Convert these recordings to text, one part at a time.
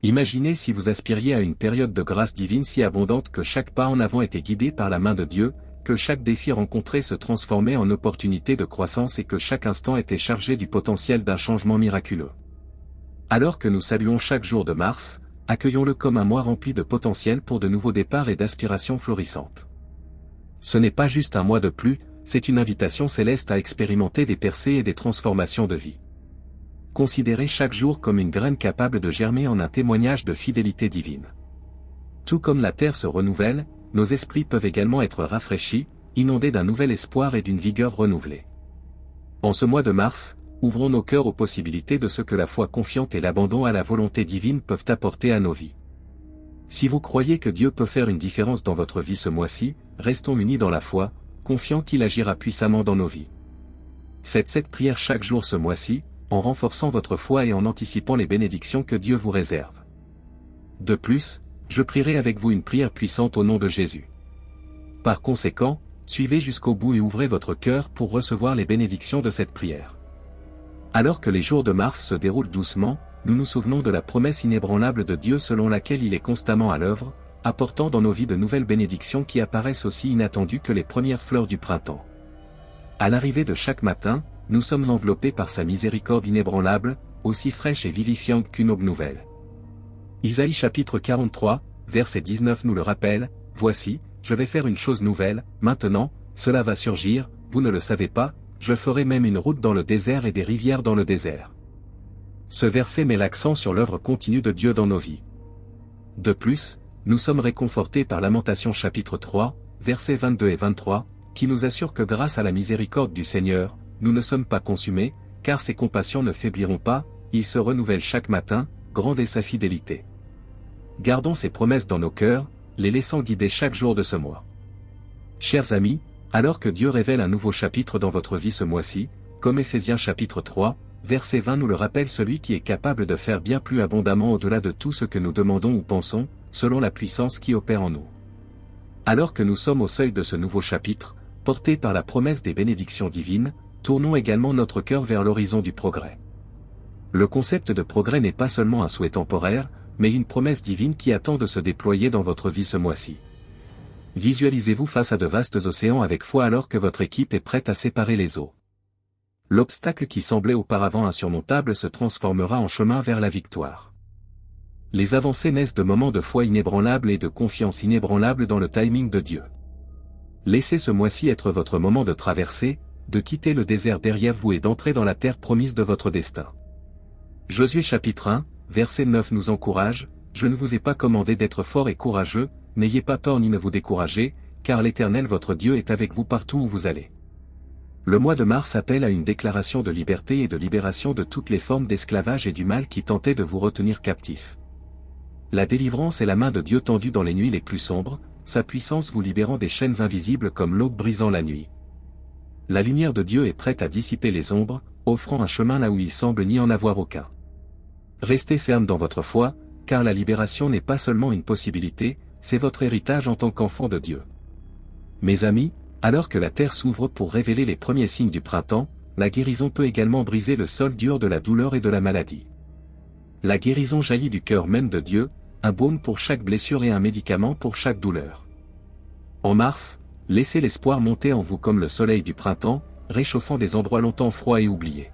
Imaginez si vous aspiriez à une période de grâce divine si abondante que chaque pas en avant était guidé par la main de Dieu, que chaque défi rencontré se transformait en opportunité de croissance et que chaque instant était chargé du potentiel d'un changement miraculeux. Alors que nous saluons chaque jour de mars, accueillons-le comme un mois rempli de potentiel pour de nouveaux départs et d'aspirations florissantes. Ce n'est pas juste un mois de plus, c'est une invitation céleste à expérimenter des percées et des transformations de vie. Considérez chaque jour comme une graine capable de germer en un témoignage de fidélité divine. Tout comme la terre se renouvelle, nos esprits peuvent également être rafraîchis, inondés d'un nouvel espoir et d'une vigueur renouvelée. En ce mois de mars, ouvrons nos cœurs aux possibilités de ce que la foi confiante et l'abandon à la volonté divine peuvent apporter à nos vies. Si vous croyez que Dieu peut faire une différence dans votre vie ce mois-ci, restons unis dans la foi, confiants qu'il agira puissamment dans nos vies. Faites cette prière chaque jour ce mois-ci, en renforçant votre foi et en anticipant les bénédictions que Dieu vous réserve. De plus, je prierai avec vous une prière puissante au nom de Jésus. Par conséquent, suivez jusqu'au bout et ouvrez votre cœur pour recevoir les bénédictions de cette prière. Alors que les jours de mars se déroulent doucement, nous nous souvenons de la promesse inébranlable de Dieu selon laquelle il est constamment à l'œuvre, apportant dans nos vies de nouvelles bénédictions qui apparaissent aussi inattendues que les premières fleurs du printemps. À l'arrivée de chaque matin, nous sommes enveloppés par sa miséricorde inébranlable, aussi fraîche et vivifiante qu'une aube nouvelle. Isaïe chapitre 43, verset 19 nous le rappelle, « Voici, je vais faire une chose nouvelle, maintenant, cela va surgir, vous ne le savez pas, je ferai même une route dans le désert et des rivières dans le désert. » Ce verset met l'accent sur l'œuvre continue de Dieu dans nos vies. De plus, nous sommes réconfortés par Lamentations chapitre 3, versets 22 et 23, qui nous assure que grâce à la miséricorde du Seigneur, nous ne sommes pas consumés, car ses compassions ne faibliront pas, il se renouvelle chaque matin, grande est sa fidélité. Gardons ces promesses dans nos cœurs, les laissant guider chaque jour de ce mois. Chers amis, alors que Dieu révèle un nouveau chapitre dans votre vie ce mois-ci, comme Éphésiens chapitre 3, verset 20 nous le rappelle, celui qui est capable de faire bien plus abondamment au-delà de tout ce que nous demandons ou pensons, selon la puissance qui opère en nous. Alors que nous sommes au seuil de ce nouveau chapitre, portés par la promesse des bénédictions divines, tournons également notre cœur vers l'horizon du progrès. Le concept de progrès n'est pas seulement un souhait temporaire, mais une promesse divine qui attend de se déployer dans votre vie ce mois-ci. Visualisez-vous face à de vastes océans avec foi alors que votre équipe est prête à séparer les eaux. L'obstacle qui semblait auparavant insurmontable se transformera en chemin vers la victoire. Les avancées naissent de moments de foi inébranlables et de confiance inébranlable dans le timing de Dieu. Laissez ce mois-ci être votre moment de traversée, de quitter le désert derrière vous et d'entrer dans la terre promise de votre destin. Josué chapitre 1, verset 9 nous encourage, « Je ne vous ai pas commandé d'être fort et courageux, n'ayez pas peur ni ne vous découragez, car l'Éternel votre Dieu est avec vous partout où vous allez. » Le mois de mars appelle à une déclaration de liberté et de libération de toutes les formes d'esclavage et du mal qui tentaient de vous retenir captifs. La délivrance est la main de Dieu tendue dans les nuits les plus sombres, sa puissance vous libérant des chaînes invisibles comme l'aube brisant la nuit. La lumière de Dieu est prête à dissiper les ombres, offrant un chemin là où il semble n'y en avoir aucun. Restez ferme dans votre foi, car la libération n'est pas seulement une possibilité, c'est votre héritage en tant qu'enfant de Dieu. Mes amis, alors que la terre s'ouvre pour révéler les premiers signes du printemps, la guérison peut également briser le sol dur de la douleur et de la maladie. La guérison jaillit du cœur même de Dieu, un baume pour chaque blessure et un médicament pour chaque douleur. En mars, laissez l'espoir monter en vous comme le soleil du printemps, réchauffant des endroits longtemps froids et oubliés.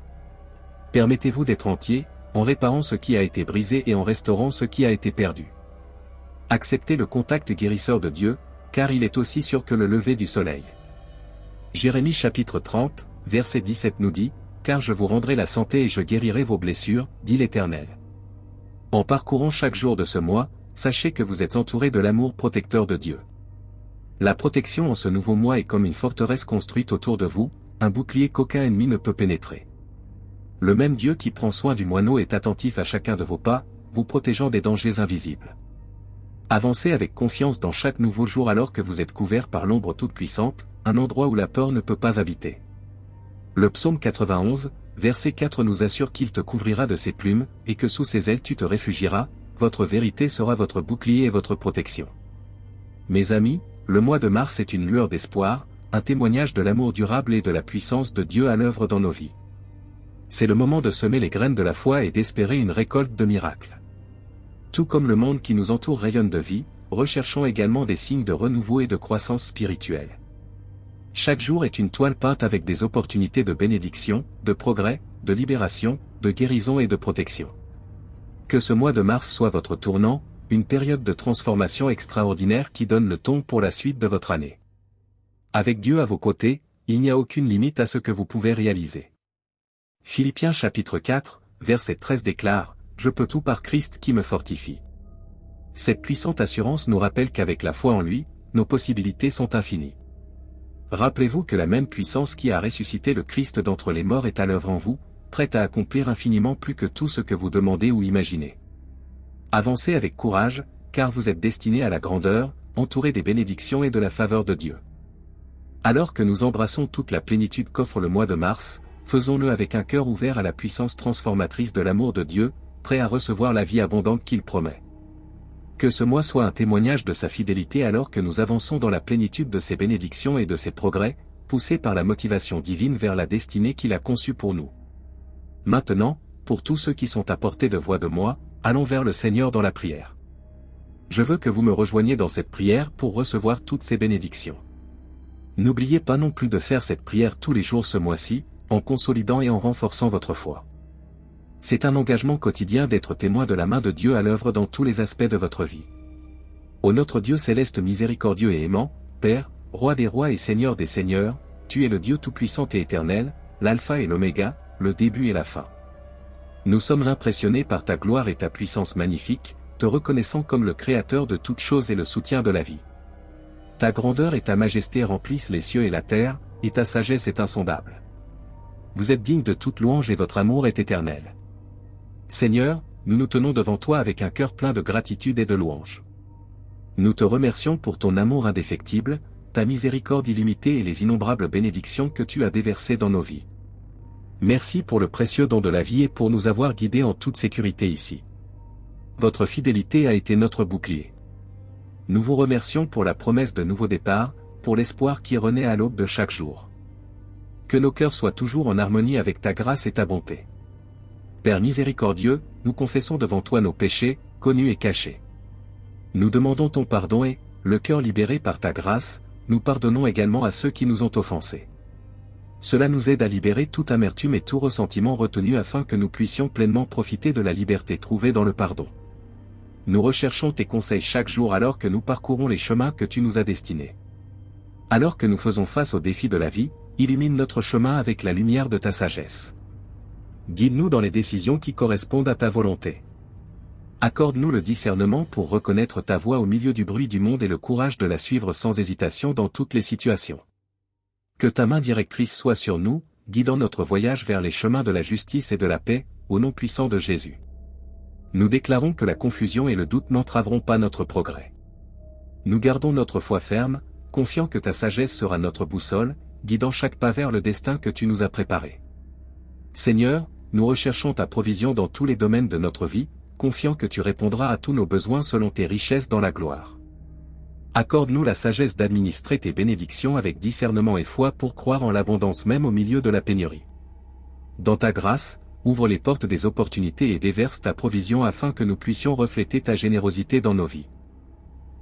Permettez-vous d'être entier, en réparant ce qui a été brisé et en restaurant ce qui a été perdu. Acceptez le contact guérisseur de Dieu, car il est aussi sûr que le lever du soleil. Jérémie chapitre 30, verset 17 nous dit, « Car je vous rendrai la santé et je guérirai vos blessures, dit l'Éternel. » En parcourant chaque jour de ce mois, sachez que vous êtes entouré de l'amour protecteur de Dieu. La protection en ce nouveau mois est comme une forteresse construite autour de vous, un bouclier qu'aucun ennemi ne peut pénétrer. Le même Dieu qui prend soin du moineau est attentif à chacun de vos pas, vous protégeant des dangers invisibles. Avancez avec confiance dans chaque nouveau jour alors que vous êtes couvert par l'ombre toute-puissante, un endroit où la peur ne peut pas habiter. Le psaume 91, verset 4 nous assure qu'il te couvrira de ses plumes, et que sous ses ailes tu te réfugieras, votre vérité sera votre bouclier et votre protection. Mes amis, le mois de mars est une lueur d'espoir, un témoignage de l'amour durable et de la puissance de Dieu à l'œuvre dans nos vies. C'est le moment de semer les graines de la foi et d'espérer une récolte de miracles. Tout comme le monde qui nous entoure rayonne de vie, recherchons également des signes de renouveau et de croissance spirituelle. Chaque jour est une toile peinte avec des opportunités de bénédiction, de progrès, de libération, de guérison et de protection. Que ce mois de mars soit votre tournant, une période de transformation extraordinaire qui donne le ton pour la suite de votre année. Avec Dieu à vos côtés, il n'y a aucune limite à ce que vous pouvez réaliser. Philippiens chapitre 4, verset 13 déclare « Je peux tout par Christ qui me fortifie ». Cette puissante assurance nous rappelle qu'avec la foi en lui, nos possibilités sont infinies. Rappelez-vous que la même puissance qui a ressuscité le Christ d'entre les morts est à l'œuvre en vous, prête à accomplir infiniment plus que tout ce que vous demandez ou imaginez. Avancez avec courage, car vous êtes destinés à la grandeur, entourés des bénédictions et de la faveur de Dieu. Alors que nous embrassons toute la plénitude qu'offre le mois de mars, faisons-le avec un cœur ouvert à la puissance transformatrice de l'amour de Dieu, prêt à recevoir la vie abondante qu'il promet. Que ce mois soit un témoignage de sa fidélité alors que nous avançons dans la plénitude de ses bénédictions et de ses progrès, poussés par la motivation divine vers la destinée qu'il a conçue pour nous. Maintenant, pour tous ceux qui sont à portée de voix de moi, allons vers le Seigneur dans la prière. Je veux que vous me rejoigniez dans cette prière pour recevoir toutes ces bénédictions. N'oubliez pas non plus de faire cette prière tous les jours ce mois-ci, en consolidant et en renforçant votre foi. C'est un engagement quotidien d'être témoin de la main de Dieu à l'œuvre dans tous les aspects de votre vie. Ô notre Dieu céleste miséricordieux et aimant, Père, Roi des rois et Seigneur des seigneurs, tu es le Dieu tout-puissant et éternel, l'alpha et l'oméga, le début et la fin. Nous sommes impressionnés par ta gloire et ta puissance magnifique, te reconnaissant comme le Créateur de toutes choses et le soutien de la vie. Ta grandeur et ta majesté remplissent les cieux et la terre, et ta sagesse est insondable. Vous êtes digne de toute louange et votre amour est éternel. Seigneur, nous nous tenons devant toi avec un cœur plein de gratitude et de louange. Nous te remercions pour ton amour indéfectible, ta miséricorde illimitée et les innombrables bénédictions que tu as déversées dans nos vies. Merci pour le précieux don de la vie et pour nous avoir guidés en toute sécurité ici. Votre fidélité a été notre bouclier. Nous vous remercions pour la promesse de nouveau départ, pour l'espoir qui renaît à l'aube de chaque jour. Que nos cœurs soient toujours en harmonie avec ta grâce et ta bonté. Père miséricordieux, nous confessons devant toi nos péchés, connus et cachés. Nous demandons ton pardon et, le cœur libéré par ta grâce, nous pardonnons également à ceux qui nous ont offensés. Cela nous aide à libérer toute amertume et tout ressentiment retenu afin que nous puissions pleinement profiter de la liberté trouvée dans le pardon. Nous recherchons tes conseils chaque jour alors que nous parcourons les chemins que tu nous as destinés. Alors que nous faisons face aux défis de la vie, illumine notre chemin avec la lumière de ta sagesse. Guide-nous dans les décisions qui correspondent à ta volonté. Accorde-nous le discernement pour reconnaître ta voix au milieu du bruit du monde et le courage de la suivre sans hésitation dans toutes les situations. Que ta main directrice soit sur nous, guidant notre voyage vers les chemins de la justice et de la paix, au nom puissant de Jésus. Nous déclarons que la confusion et le doute n'entraveront pas notre progrès. Nous gardons notre foi ferme, confiant que ta sagesse sera notre boussole, guidant chaque pas vers le destin que tu nous as préparé. Seigneur, nous recherchons ta provision dans tous les domaines de notre vie, confiant que tu répondras à tous nos besoins selon tes richesses dans la gloire. Accorde-nous la sagesse d'administrer tes bénédictions avec discernement et foi pour croire en l'abondance même au milieu de la pénurie. Dans ta grâce, ouvre les portes des opportunités et déverse ta provision afin que nous puissions refléter ta générosité dans nos vies.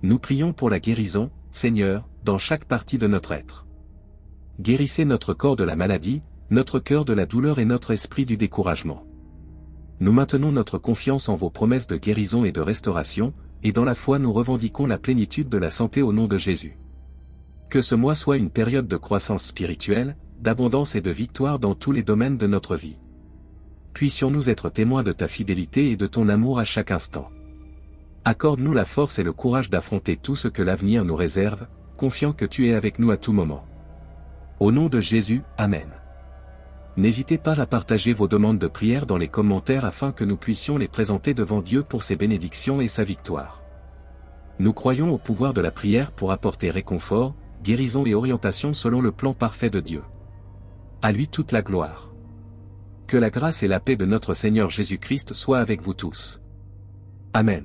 Nous prions pour la guérison, Seigneur, dans chaque partie de notre être. Guérissez notre corps de la maladie, notre cœur de la douleur et notre esprit du découragement. Nous maintenons notre confiance en vos promesses de guérison et de restauration, et dans la foi nous revendiquons la plénitude de la santé au nom de Jésus. Que ce mois soit une période de croissance spirituelle, d'abondance et de victoire dans tous les domaines de notre vie. Puissions-nous être témoins de ta fidélité et de ton amour à chaque instant. Accorde-nous la force et le courage d'affronter tout ce que l'avenir nous réserve, confiant que tu es avec nous à tout moment. Au nom de Jésus, Amen. N'hésitez pas à partager vos demandes de prière dans les commentaires afin que nous puissions les présenter devant Dieu pour ses bénédictions et sa victoire. Nous croyons au pouvoir de la prière pour apporter réconfort, guérison et orientation selon le plan parfait de Dieu. À lui toute la gloire. Que la grâce et la paix de notre Seigneur Jésus-Christ soient avec vous tous. Amen.